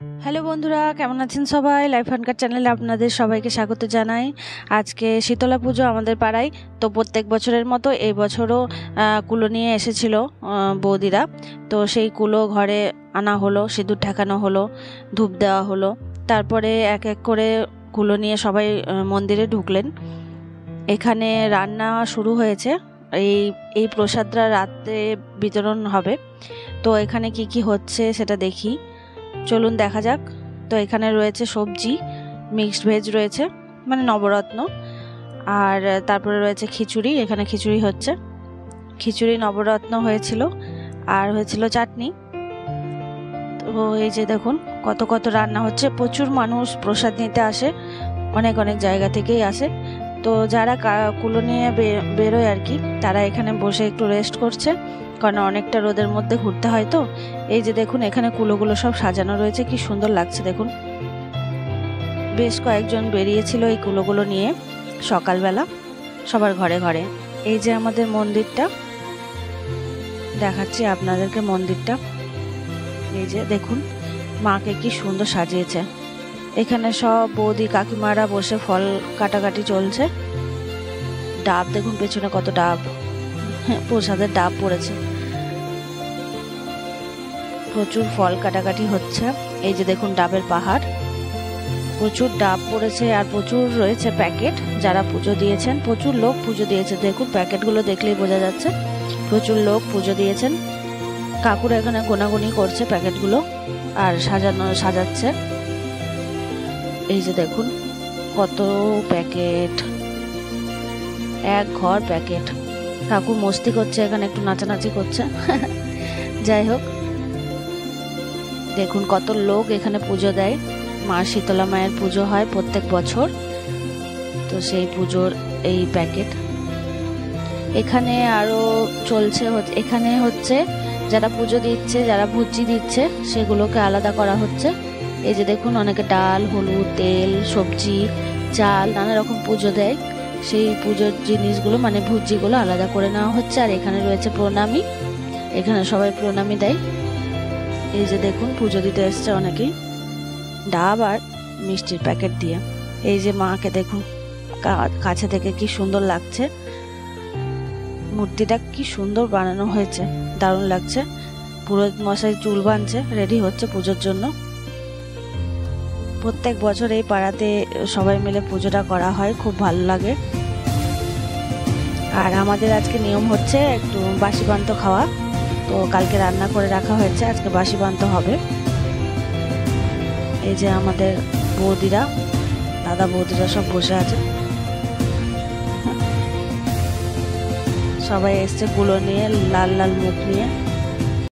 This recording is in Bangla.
হ্যালো বন্ধুরা, কেমন আছেন সবাই? লাইফ হানকার চ্যানেলে আপনাদের সবাইকে স্বাগত জানাই। আজকে শীতলা পুজো আমাদের পাড়ায়। তো প্রত্যেক বছরের মতো এই বছরও কুলো নিয়ে এসেছিল বৌদিরা। তো সেই কুলো ঘরে আনা হলো, সিঁদুর ঠেকানো হলো, ধূপ দেওয়া হলো। তারপরে এক এক করে কুলো নিয়ে সবাই মন্দিরে ঢুকলেন। এখানে রান্না শুরু হয়েছে। এই এই প্রসাদটা রাতে বিতরণ হবে। তো এখানে কি কি হচ্ছে সেটা দেখি, চলুন দেখা যাক। তো এখানে রয়েছে সবজি, মিক্সড ভেজ রয়েছে, মানে নবরত্ন। আর তারপরে রয়েছে খিচুড়ি, এখানে খিচুড়ি হচ্ছে, খিচুড়ি নবরত্ন হয়েছিল, আর হয়েছিল চাটনি। তো এই যে দেখুন কত কত রান্না হচ্ছে। প্রচুর মানুষ প্রসাদ নিতে আসে, অনেক অনেক জায়গা থেকেই আসে। তো যারা কুলো নিয়ে বেরোয় আর কি, তারা এখানে বসে একটু রেস্ট করছে, কারণ অনেকটা রোদের মধ্যে ঘুরতে হয়। তো এই যে দেখুন এখানে কুলোগুলো সব সাজানো রয়েছে, কি সুন্দর লাগছে দেখুন। বেশ কয়েকজন বেরিয়েছিল এই কুলোগুলো নিয়ে সকালবেলা সবার ঘরে ঘরে। এই যে আমাদের মন্দিরটা, দেখাচ্ছি আপনাদেরকে মন্দিরটা। এই যে দেখুন মাকে কি সুন্দর সাজিয়েছে। এখানে সব বৌদি কাকিমারা বসে ফল কাটাকাটি চলছে। ডাব দেখুন পেছনে কত ডাব, প্রসাদের ডাব পড়েছে, প্রচুর ফল কাটাকাটি হচ্ছে। এই যে দেখুন ডাবের পাহাড়, প্রচুর ডাব পড়েছে, আর প্রচুর রয়েছে প্যাকেট। যারা পুজো দিয়েছেন, প্রচুর লোক পুজো দিয়েছে, দেখুন প্যাকেটগুলো দেখলেই বোঝা যাচ্ছে প্রচুর লোক পুজো দিয়েছেন। কাকুরা এখানে গোনাগুনি করছে প্যাকেটগুলো আর সাজাচ্ছে। এই যে দেখুন কত প্যাকেট, এক ঘর প্যাকেট। কাকু মস্তি করছে এখানে, একটু নাচানাচি করছে। যাই হোক, দেখুন কত লোক এখানে পুজো দেয়। মা শীতলা মায়ের পুজো হয় প্রত্যেক বছর, তো সেই পুজোর এই প্যাকেট এখানে আরো চলছে। এখানে হচ্ছে যারা পুজো দিচ্ছে, যারা ভুজি দিচ্ছে, সেগুলোকে আলাদা করা হচ্ছে। এই যে দেখুন অনেকে ডাল, হলুদ, তেল, সবজি, চাল, নানা রকম পুজো দেয়। সেই পুজোর জিনিসগুলো মানে ভুজিগুলো আলাদা করে নেওয়া হচ্ছে। আর এখানে রয়েছে প্রণামী, এখানে সবাই প্রণামী দেয়। এই যে দেখুন পুজো দিতে এসছে অনেকেই ডাব আর মিষ্টির প্যাকেট দিয়ে। এই যে মাকে দেখুন কাছে থেকে কি সুন্দর লাগছে, মূর্তিটা কি সুন্দর বানানো হয়েছে, দারুণ লাগছে। পুরোহিত মশাই চুল বাঁধছে, রেডি হচ্ছে পুজোর জন্য। প্রত্যেক বছর এই পাড়াতে সবাই মিলে পুজোটা করা হয়, খুব ভালো লাগে। আর আমাদের আজকে নিয়ম হচ্ছে একটু বাসি পান্ত খাওয়া। তো কালকে রান্না করে রাখা হয়েছে, আজকে বাসি পান্ত হবে। এই যে আমাদের বৌদিরা, দাদা বৌদিরা সব বসে আছে, সবাই এসছে কুলো নিয়ে, লাল লাল মুখ নিয়ে।